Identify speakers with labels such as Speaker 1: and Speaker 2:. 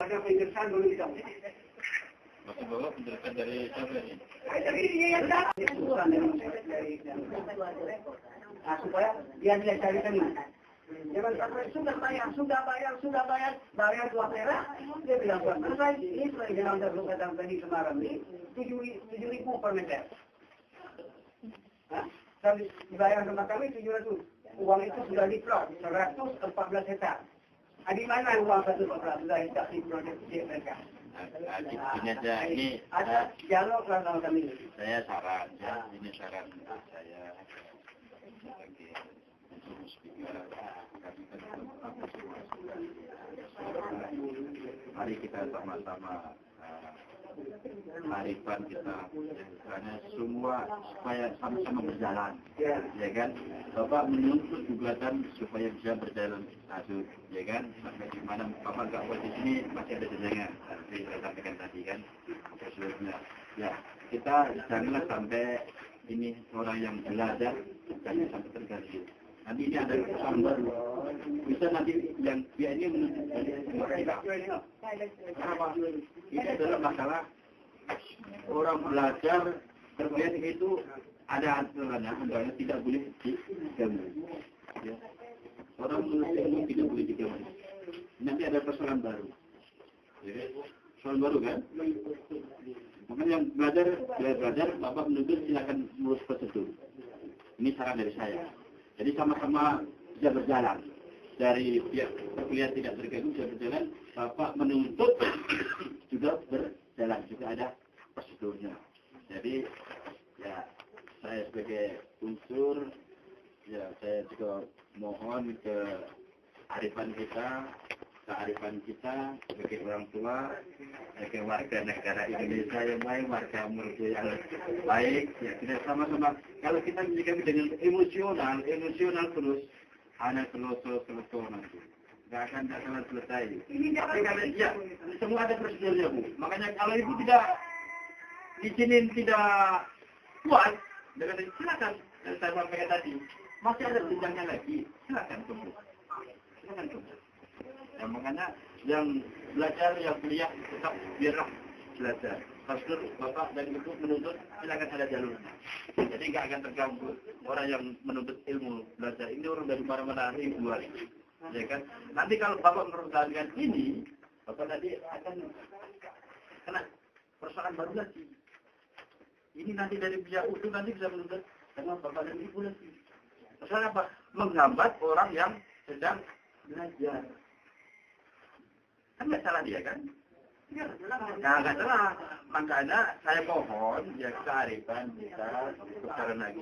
Speaker 1: Ada penjelasan dulu di kamu.
Speaker 2: Maksud Bapak penjelasan dari siapa ini?
Speaker 1: Dari yayasan. Supaya dia tidak cari kami. Jangan sampai bayar 2 perak. Dia bilang buat selesai. Ini sesuai dengan undang datang tadi Semarang ini 7.000 per meter. Tapi dibayar sama kami 700. Uang itu sudah diplot 114 hektar. Di mana uang 114 hektar di proyek mereka?
Speaker 2: Ini aja, ini
Speaker 1: ada dialog sama kami.
Speaker 2: Saya saran, ya, ini saran saya sebagai speaker. Mari kita sama-sama kearifan kita, karena semua supaya sama-sama berjalan, ya kan? Bapak menuntut gugatan supaya bisa berjalan adil, ya kan? Sampai di mana Bapak nggak buat di sini masih ada jenengan. Seperti saya sampaikan tadi kan, sebelumnya. Ya, kita janganlah sampai ini orang yang belajar jangan sampai terganggu. Nanti ini ada perusahaan baru, bisa nanti yang dia ini menuntut dari kenapa? Ini adalah masalah orang belajar terkait itu ada aturannya, undangnya tidak boleh diganggu. Ya. Orang menuntut ilmu tidak boleh diganggu. Nanti ada persoalan baru. Jadi, persoalan baru kan? Makanya yang belajar, Bapak menuntut silakan mengurus prosedur. Ini saran dari saya. Jadi sama-sama bisa berjalan. Dari pihak kuliah tidak terganggu bisa berjalan, Bapak menuntut juga berjalan, juga ada prosedurnya. Jadi ya saya sebagai unsur, ya saya juga mohon kearifan kita sebagai orang tua, sebagai warga negara Indonesia yang baik, warga Murjo yang baik, ya kita sama-sama. Kalau kita menyikapi dengan emosional terus, hanya selesai nanti. Nggak akan selesai. Tapi kalau ya, semua ada prosedurnya, Bu. Makanya kalau Ibu tidak izinin, tidak kuat, silakan. Dan saya sampaikan tadi, masih ada jenjangnya lagi. Silakan tunggu. Ya, makanya yang belajar, yang kuliah tetap biarlah belajar. Prosedur Bapak dan Ibu menuntut, silakan ada jalurnya. Jadi nggak akan terganggu orang yang menuntut ilmu belajar. Ini orang dari mana-mana ribuan, ya kan? Nanti kalau Bapak mempertahankan ini, Bapak nanti akan kena persoalan baru lagi. Ini nanti dari pihak utuh nanti bisa menuntut sama Bapak dan Ibu lagi. Persoalan apa? Menghambat orang yang sedang belajar. Kan nggak salah dia kan? Nah, nggak salah. Makanya saya mohon ya kearifan kita berjalan lagi.